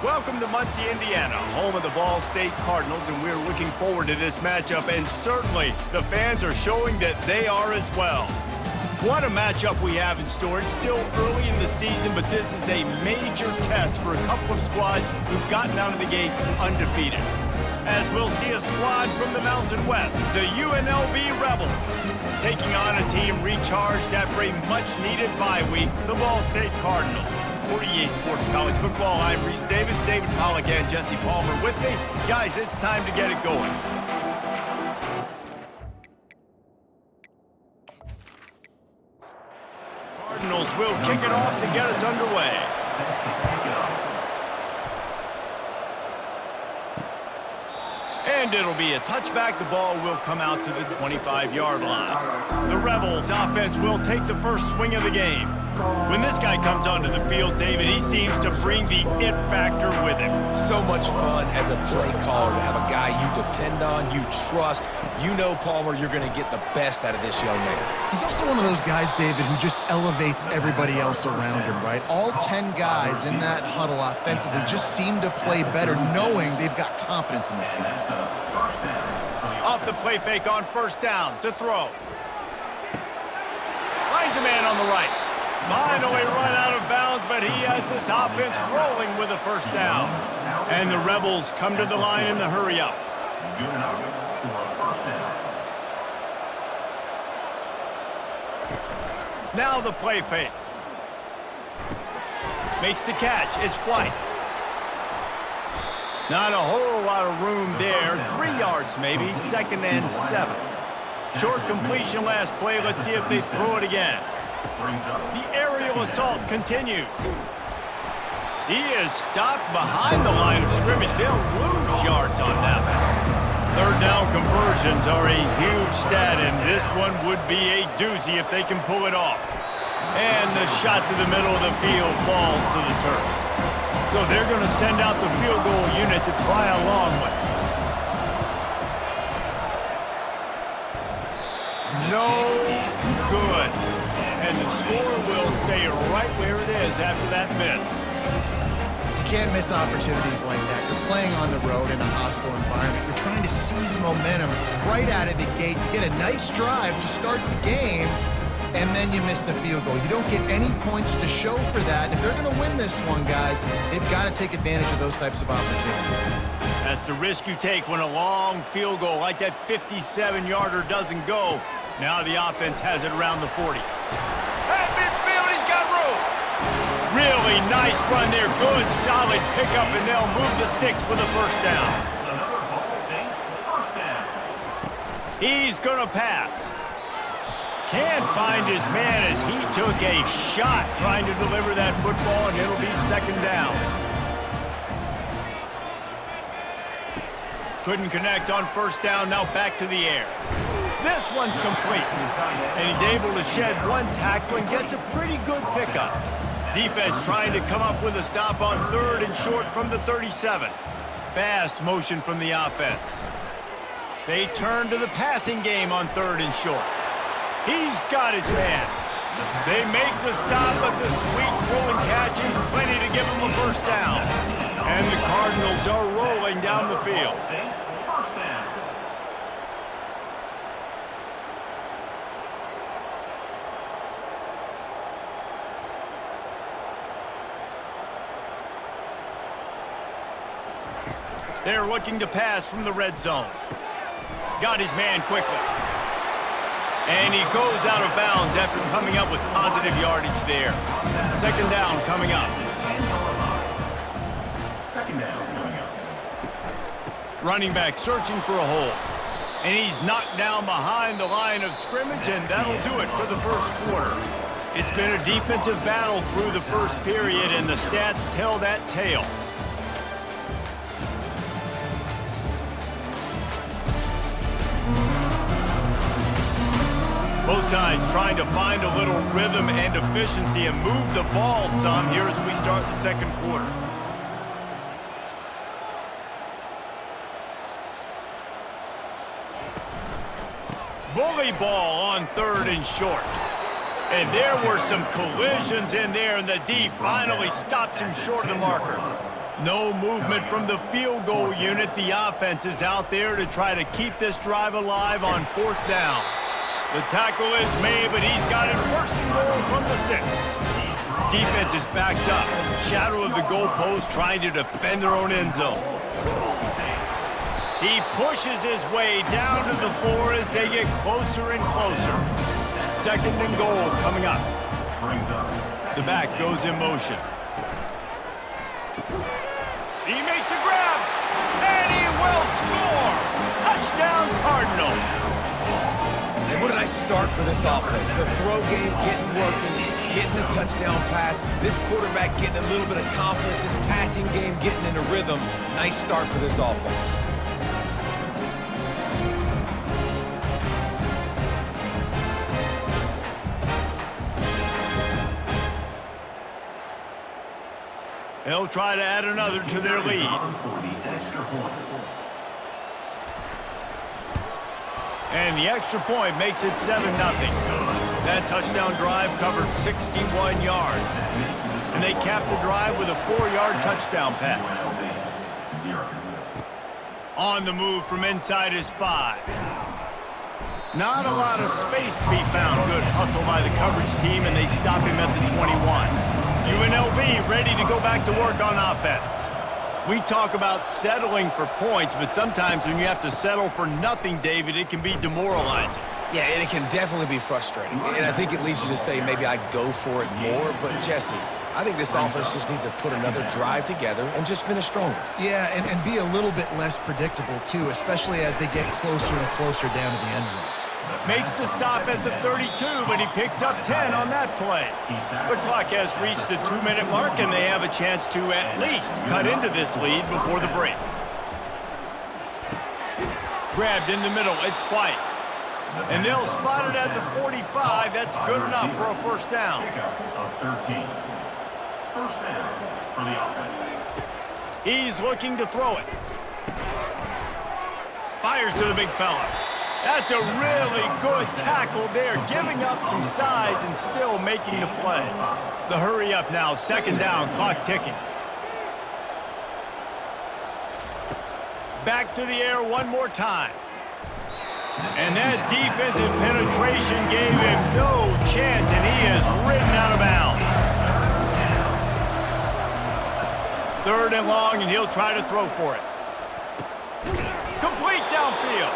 Welcome to Muncie, Indiana, home of the Ball State Cardinals, and we're looking forward to this matchup, and certainly the fans are showing that they are as well. What a matchup we have in store. It's still early in the season, but this is a major test for a couple of squads who've gotten out of the gate undefeated. As we'll see a squad from the Mountain West, the UNLV Rebels, taking on a team recharged after a much-needed bye week, the Ball State Cardinals. For EA Sports College Football, I'm Reese Davis, David Pollack, and Jesse Palmer with me. Guys, it's time to get it going. Cardinals will kick it off to get us underway. And it'll be a touchback. The ball will come out to the 25-yard line. The Rebels offense will take the first swing of the game. When this guy comes onto the field, David, he seems to bring the it factor with him. So much fun as a play caller to have a guy you depend on, you trust. You know, Palmer, you're going to get the best out of this young man. He's also one of those guys, David, who just elevates everybody else around him, right? All 10 guys in that huddle offensively just seem to play better knowing they've got confidence in this guy. Off the play fake on first down to throw. Finds a man on the right. Finally run out of bounds, but he has this offense rolling with a first down. And the Rebels come to the line in the hurry-up. Now the play fake. Makes the catch. It's White. Not a whole lot of room there. 3 yards maybe. 2nd and 7. Short completion last play. Let's see if they throw it again. The aerial assault continues. He is stopped behind the line of scrimmage. They'll lose yards on that one. Third down conversions are a huge stat, and this one would be a doozy if they can pull it off. And the shot to the middle of the field falls to the turf. So they're going to send out the field goal unit to try a long one. No good. And the score will stay right where it is after that miss. You can't miss opportunities like that. You're playing on the road in a hostile environment. You're trying to seize momentum right out of the gate. You get a nice drive to start the game, and then you miss the field goal. You don't get any points to show for that. If they're going to win this one, guys, they've got to take advantage of those types of opportunities. That's the risk you take when a long field goal like that 57-yarder doesn't go. Now the offense has it around the 40. At midfield, he's got room. Really nice run there. Good, solid pickup, and they'll move the sticks with a first down. He's going to pass. Can't find his man as he took a shot trying to deliver that football, and it'll be 2nd down. Couldn't connect on first down, now back to the air. This one's complete, and he's able to shed one tackle and gets a pretty good pickup. Defense trying to come up with a stop on 3rd and short from the 37. Fast motion from the offense. They turn to the passing game on 3rd and short. He's got his man. They make the stop, but the sweet rolling catch is plenty to give him a first down. And the Cardinals are rolling down the field. They're looking to pass from the red zone. Got his man quickly. And he goes out of bounds after coming up with positive yardage there. 2nd down coming up. Running back searching for a hole. And he's knocked down behind the line of scrimmage, and that'll do it for the first quarter. It's been a defensive battle through the first period, and the stats tell that tale. Both sides trying to find a little rhythm and efficiency and move the ball some here as we start the 2nd quarter. Bully ball on 3rd and short. And there were some collisions in there, and the D finally stops him short of the marker. No movement from the field goal unit. The offense is out there to try to keep this drive alive on 4th down. The tackle is made, but he's got it first and goal from the 6. Defense is backed up. Shadow of the goalpost trying to defend their own end zone. He pushes his way down to the 4 as they get closer and closer. 2nd and goal coming up. The back goes in motion. He makes a grab, and he will score! Touchdown, Cardinals! And what a nice start for this offense. The throw game getting working, getting the touchdown pass. This quarterback getting a little bit of confidence. This passing game getting in a rhythm. Nice start for this offense. They'll try to add another to their lead. And the extra point makes it 7-0. That touchdown drive covered 61 yards. And they capped the drive with a 4-yard touchdown pass. On the move from inside his 5. Not a lot of space to be found. Good hustle by the coverage team, and they stop him at the 21. UNLV ready to go back to work on offense. We talk about settling for points, but sometimes when you have to settle for nothing, David, it can be demoralizing. Yeah, and it can definitely be frustrating. And I think it leads you to say maybe I'd go for it more. But, Jesse, I think this offense just needs to put another drive together and just finish stronger. Yeah, and be a little bit less predictable, too, especially as they get closer and closer down to the end zone. Makes the stop at the 32, but he picks up 10 on that play. The clock has reached the 2-minute mark, and they have a chance to at least cut into this lead before the break. Grabbed in the middle, it's White. And they'll spot it at the 45. That's good enough for a 1st down. First down for the offense. He's looking to throw it. Fires to the big fella. That's a really good tackle there, giving up some size and still making the play. The hurry up now, 2nd down, clock ticking. Back to the air one more time. And that defensive penetration gave him no chance, and he is ridden out of bounds. 3rd and long, and he'll try to throw for it. Complete downfield.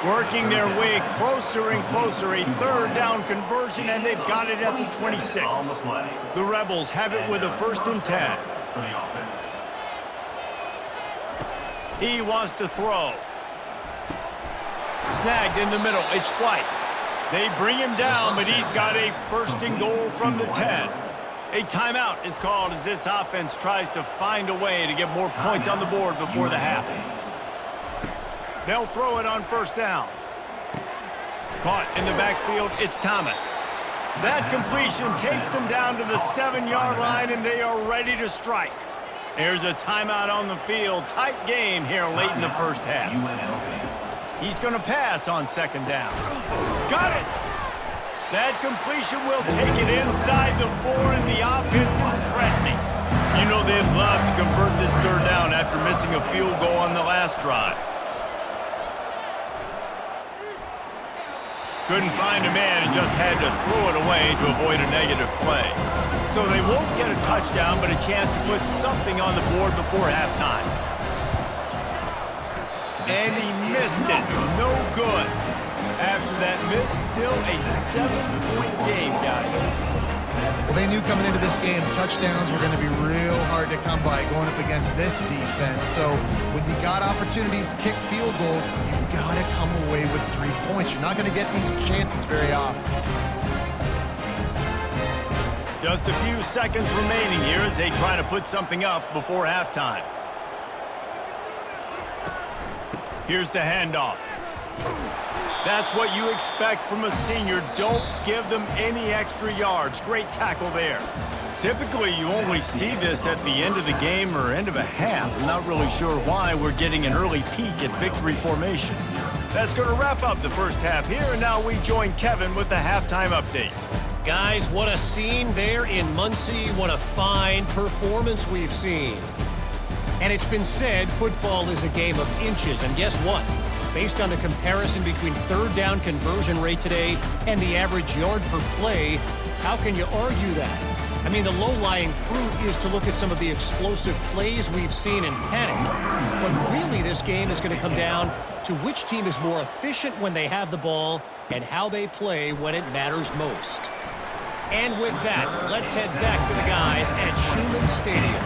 Working their way closer and closer, a 3rd down conversion, and they've got it at the 26. The Rebels have it with a 1st and 10. He wants to throw. Snagged in the middle, it's White. They bring him down, but he's got a 1st and goal from the 10. A timeout is called as this offense tries to find a way to get more points on the board before the half. They'll throw it on 1st down. Caught in the backfield, it's Thomas. That completion takes them down to the 7-yard line, and they are ready to strike. There's a timeout on the field. Tight game here late in the 1st half. He's going to pass on 2nd down. Got it! That completion will take it inside the 4, and the offense is threatening. You know they'd love to convert this 3rd down after missing a field goal on the last drive. Couldn't find a man and just had to throw it away to avoid a negative play. So they won't get a touchdown, but a chance to put something on the board before halftime. And he missed it. No good. After that miss, still a 7-point game, guys. Well, they knew coming into this game touchdowns were going to be real hard to come by going up against this defense. So when you got opportunities to kick field goals, you've got to come away with 3 points. You're not going to get these chances very often. Just a few seconds remaining here as they try to put something up before halftime. Here's the handoff. That's what you expect from a senior. Don't give them any extra yards. Great tackle there. Typically, you only see this at the end of the game or end of a half. I'm not really sure why we're getting an early peek at victory formation. That's going to wrap up the 1st half here, and now we join Kevin with the halftime update. Guys, what a scene there in Muncie. What a fine performance we've seen. And it's been said football is a game of inches, and guess what? Based on the comparison between third down conversion rate today and the average yard per play, how can you argue that? I mean, the low-lying fruit is to look at some of the explosive plays we've seen in panic. But really, this game is going to come down to which team is more efficient when they have the ball and how they play when it matters most. And with that, let's head back to the guys at Schumann Stadium.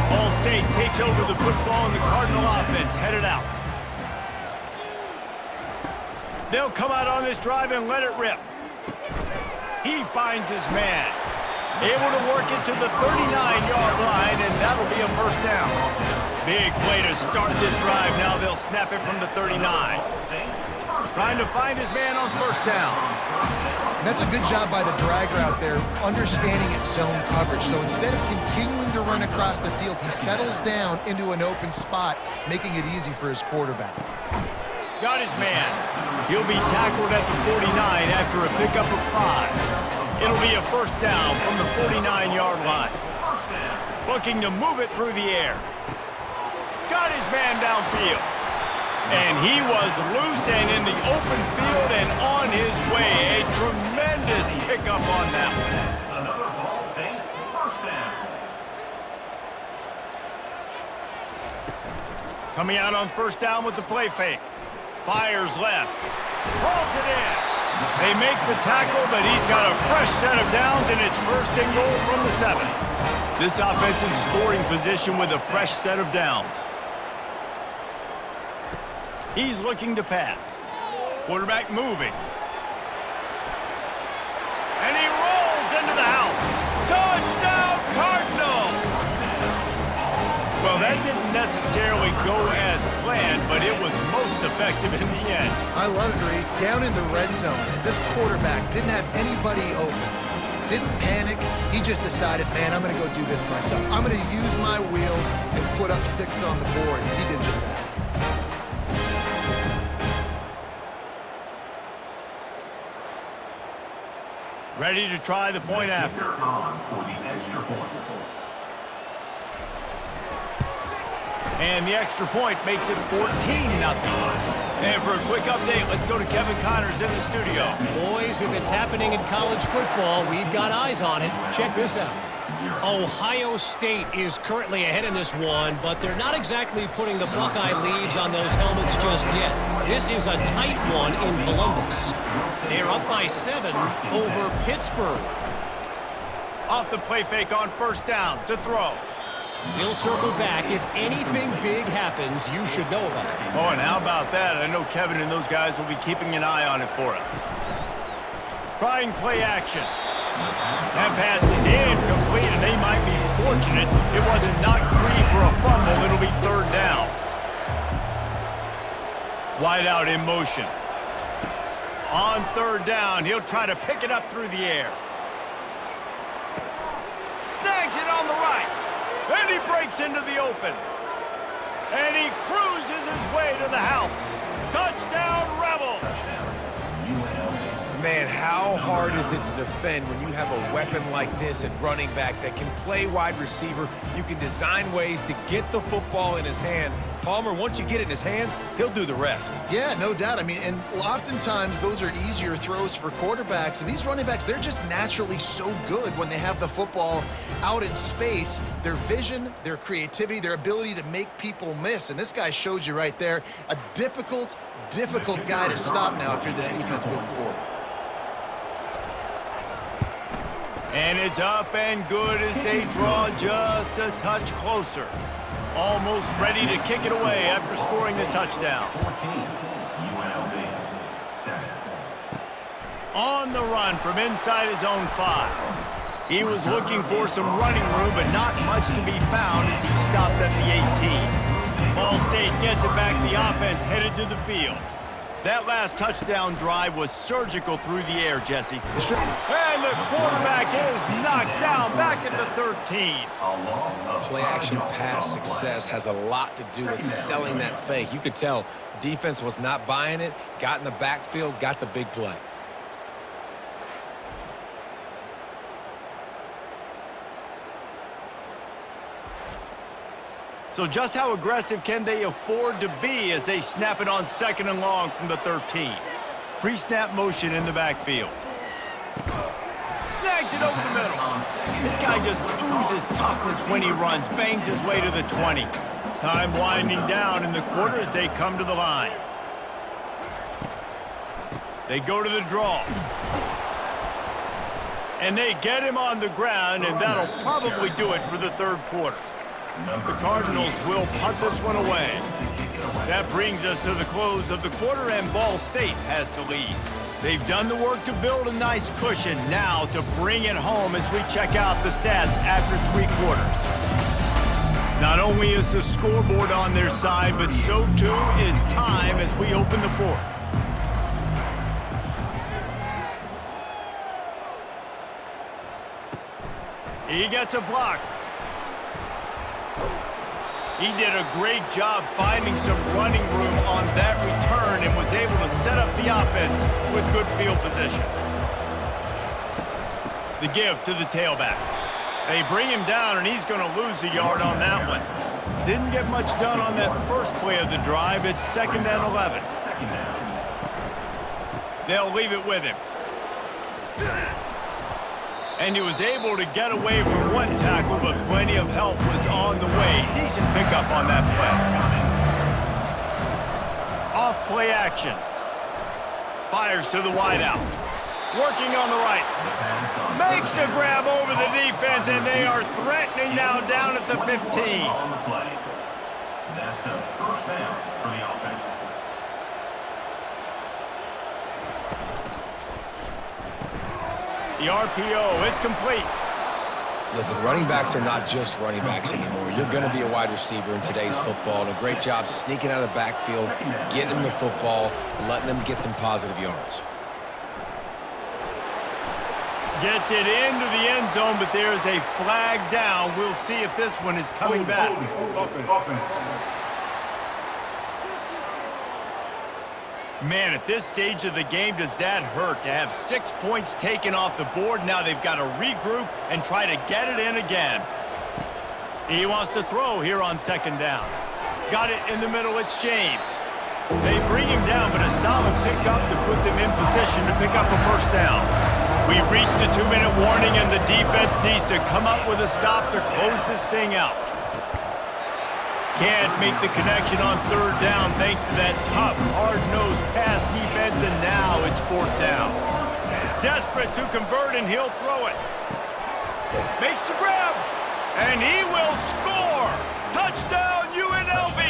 Ball State takes over the football and the Cardinal offense headed out. They'll come out on this drive and let it rip. He finds his man. Able to work it to the 39-yard line, and that'll be a first down. Big play to start this drive. Now they'll snap it from the 39. Trying to find his man on first down. And that's a good job by the drag route there, understanding its zone coverage. So instead of continuing to run across the field, he settles down into an open spot, making it easy for his quarterback. Got his man. He'll be tackled at the 49 after a pickup of 5. It'll be a first down from the 49-yard line. Looking to move it through the air. Got his man downfield. And he was loose and in the open field and on his way. A tremendous pickup on that one. Another Ball State first down. Coming out on first down with the play fake. Fires left. Rolls it in. They make the tackle, but he's got a fresh set of downs, and it's first and goal from the 7. This offense in scoring position with a fresh set of downs. He's looking to pass. Quarterback moving. And he rolls into the house. Touchdown, Cardinals! Well, that didn't necessarily go as planned, but it was most effective in the end. I love it, Reese. Down in the red zone, this quarterback didn't have anybody open. Didn't panic. He just decided, man, I'm going to go do this myself. I'm going to use my wheels and put up 6 on the board. He did just that. Ready to try the point after. On for the extra point. And the extra point makes it 14-0. And for a quick update, let's go to Kevin Connors in the studio. Boys, if it's happening in college football, we've got eyes on it. Check this out. Ohio State is currently ahead in this one, but they're not exactly putting the Buckeye leaves on those helmets just yet. This is a tight one in Columbus. They're up by 7 over Pittsburgh. Off the play fake on first down to throw. We'll circle back. If anything big happens, you should know about it. Oh, and how about that? I know Kevin and those guys will be keeping an eye on it for us. Trying play action. That pass is incomplete, and they might be fortunate it wasn't knocked free for a fumble. It'll be third down. Wide out in motion. On third down, he'll try to pick it up through the air. Snags it on the right. And he breaks into the open. And he cruises his way to the house. Touchdown, Rebels! Man, how hard is it to defend when you have a weapon like this at running back that can play wide receiver? You can design ways to get the football in his hand. Palmer, once you get it in his hands, he'll do the rest. Yeah, no doubt. I mean, and oftentimes those are easier throws for quarterbacks. And these running backs, they're just naturally so good when they have the football out in space. Their vision, their creativity, their ability to make people miss. And this guy showed you right there, a difficult guy to stop now if you're this defense moving forward. And it's up and good as they draw just a touch closer. Almost ready to kick it away after scoring the touchdown. 14, UNLV, 7. On the run from inside his own 5. He was looking for some running room, but not much to be found as he stopped at the 18. Ball State gets it back. The offense headed to the field. That last touchdown drive was surgical through the air, Jesse. And the quarterback is knocked down back at the 13. Play action pass success has a lot to do with selling that fake. You could tell defense was not buying it, got in the backfield, got the big play. So just how aggressive can they afford to be as they snap it on 2nd and long from the 13? Pre-snap motion in the backfield. Snags it over the middle. This guy just oozes toughness when he runs, bangs his way to the 20. Time winding down in the quarter as they come to the line. They go to the draw. And they get him on the ground, and that'll probably do it for the 3rd quarter. The Cardinals will punt this one away. That brings us to the close of the quarter, and Ball State has the lead. They've done the work to build a nice cushion. Now to bring it home as we check out the stats after 3 quarters. Not only is the scoreboard on their side, but so too is time as we open the 4th. He gets a block. He did a great job finding some running room on that return and was able to set up the offense with good field position. The give to the tailback. They bring him down, and he's going to lose a yard on that one. Didn't get much done on that first play of the drive. It's 2nd and 11. They'll leave it with him. And he was able to get away from one tackle, but plenty of help was on the way. Decent pickup on that play. Off play action. Fires to the wideout. Working on the right. Makes the grab over the defense, and they are threatening now down at the 15. That's a 1st down for the offense. The RPO, it's complete. Listen, running backs are not just running backs anymore. You're going to be a wide receiver in today's football, and a great job sneaking out of the backfield, getting them the football, letting them get some positive yards. Gets it into the end zone, but there's a flag down. We'll see if this one is coming back. Man, at this stage of the game, does that hurt to have 6 points taken off the board? Now they've got to regroup and try to get it in again. He wants to throw here on 2nd down. Got it in the middle, it's James. They bring him down, but a solid pickup to put them in position to pick up a 1st down. We've reached the 2-minute warning, and the defense needs to come up with a stop to close this thing out. Can't make the connection on 3rd down thanks to that tough, hard-nosed pass defense, and now it's 4th down. Desperate to convert, and he'll throw it. Makes the grab, and he will score! Touchdown, UNLV!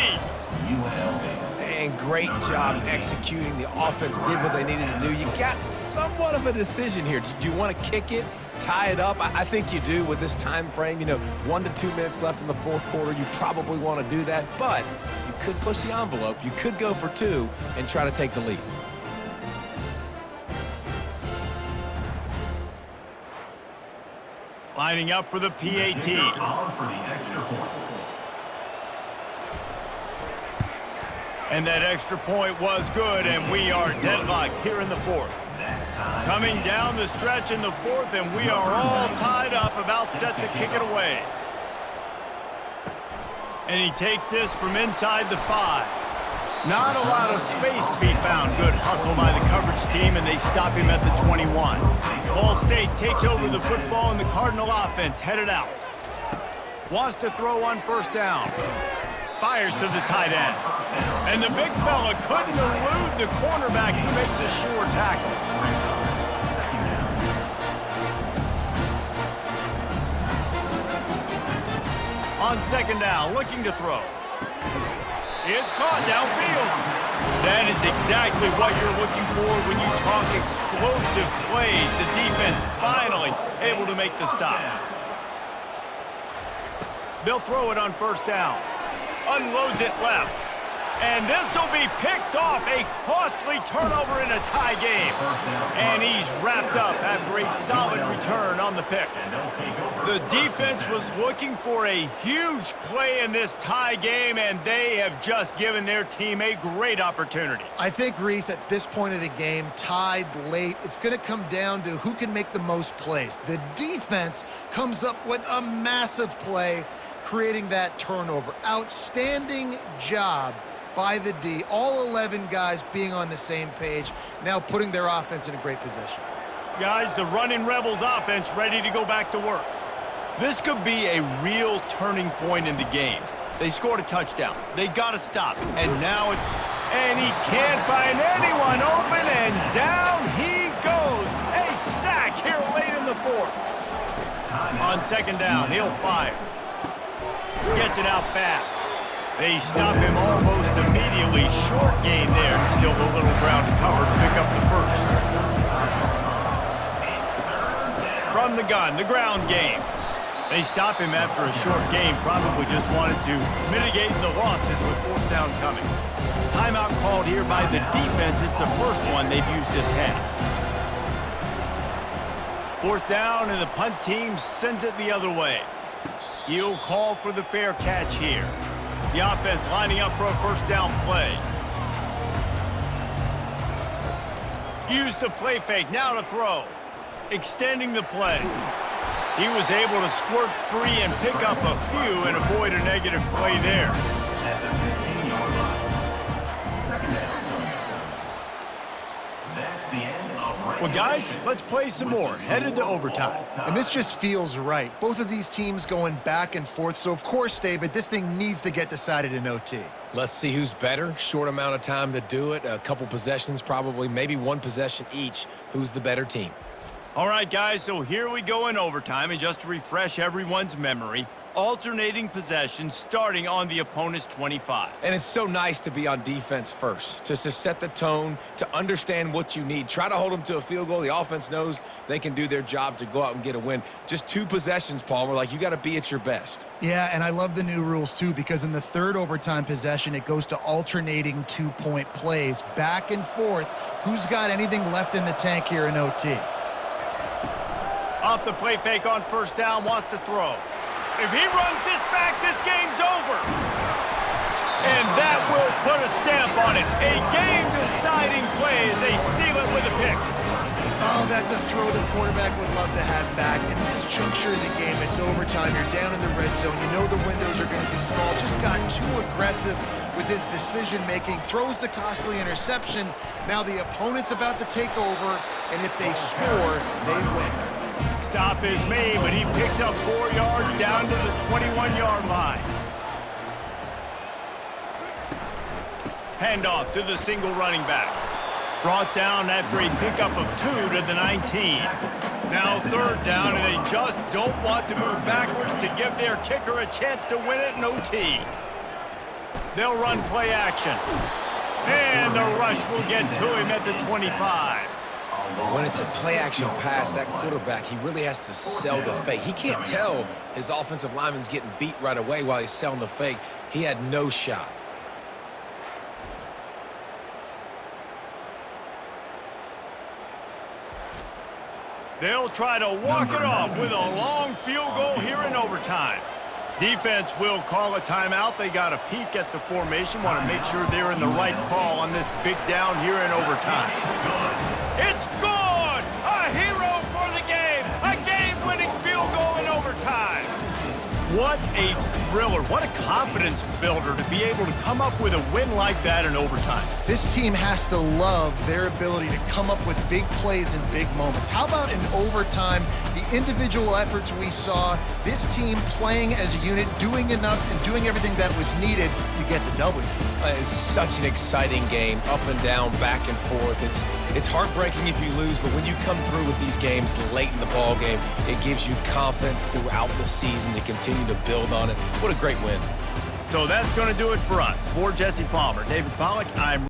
And great job executing. The offense did what they needed to do. You got somewhat of a decision here. Do you want to kick it, tie it up? I think you do with this time frame. 1 to 2 minutes left in the 4th quarter. You probably want to do that, but you could push the envelope. You could go for 2 and try to take the lead. Lining up for the PAT. And that extra point was good, and we are deadlocked here in the 4th. Coming down the stretch in the 4th, and we are all tied up, about set to kick it away. And he takes this from inside the 5. Not a lot of space to be found. Good hustle by the coverage team, and they stop him at the 21. Ball State takes over the football, and the Cardinal offense headed out. Wants to throw on 1st down. Fires to the tight end. And the big fella couldn't elude the cornerback who makes a sure tackle. On 2nd down, looking to throw. It's caught downfield. That is exactly what you're looking for when you talk explosive plays. The defense finally able to make the stop. They'll throw it on 1st down. Unloads it left. And this will be picked off. A costly turnover in a tie game. And he's wrapped up after a solid return on the pick. The defense was looking for a huge play in this tie game, and they have just given their team a great opportunity. I think, Reese, at this point of the game, tied late, it's going to come down to who can make the most plays. The defense comes up with a massive play. creating that turnover. Outstanding job by the D. All 11 guys being on the same page, now putting their offense in a great position. Guys, the running Rebels offense ready to go back to work. This could be a real turning point in the game. They scored a touchdown. They got to stop. And now and he can't find anyone open, and down he goes. A sack here late in the fourth. On second down, he'll fire. Gets it out fast. They stop him almost immediately. Short gain there, and still a little ground to cover to pick up the first. From the gun, the ground game. They stop him after a short game, probably just wanted to mitigate the losses with fourth down coming. Timeout called here by the defense. It's the first one they've used this half. Fourth down, and the punt team sends it the other way. He'll call for the fair catch here. The offense lining up for a first down play. Use the play fake, now to throw. Extending the play. He was able to squirt free and pick up a few and avoid a negative play there. At the 15-yard line. Second down. That's the end of Well, guys, let's play some more. Headed to overtime. And this just feels right. Both of these teams going back and forth. So, of course, David, this thing needs to get decided in OT. Let's see who's better. Short amount of time to do it. A couple possessions probably, maybe one possession each. Who's the better team? All right, guys, so here we go in overtime. And just to refresh everyone's memory, alternating possessions starting on the opponent's 25. And it's so nice to be on defense first, just to set the tone, to understand what you need. Try to hold them to a field goal. The offense knows they can do their job to go out and get a win. Just two possessions, Palmer, like you got to be at your best. Yeah, and I love the new rules, too, because in the third overtime possession, it goes to alternating two-point plays, back and forth. Who's got anything left in the tank here in OT? Off the play fake on first down, wants to throw. If he runs this back, this game's over. And that will put a stamp on it. A game-deciding play as they seal it with a pick. Oh, that's a throw the quarterback would love to have back. In this juncture of the game, it's overtime. You're down in the red zone. You know the windows are going to be small. Just got too aggressive with his decision-making. Throws the costly interception. Now the opponent's about to take over, and if they score, they win. Stop is made, but he picks up 4 yards down to the 21-yard line. Handoff to the single running back. Brought down after a pickup of 2 to the 19. Now third down, and they just don't want to move backwards to give their kicker a chance to win it in OT. They'll run play action. And the rush will get to him at the 25. When it's a play-action pass, that quarterback, he really has to sell the fake. He can't tell his offensive lineman's getting beat right away while he's selling the fake. He had no shot. They'll try to walk it off with a long field goal here in overtime. Defense will call a timeout. They got a peek at the formation, want to make sure they're in the right call on this big down here in overtime. It's good! A hero for the game! A game-winning field goal in overtime! What a thriller. What a confidence builder to be able to come up with a win like that in overtime. This team has to love their ability to come up with big plays in big moments. How about in overtime, the individual efforts we saw, this team playing as a unit, doing enough and doing everything that was needed to get the W. It's such an exciting game, up and down, back and forth. It's heartbreaking if you lose, but when you come through with these games late in the ball game, it gives you confidence throughout the season to continue to build on it. What a great win. So that's going to do it for us. For Jesse Palmer, David Pollack, I'm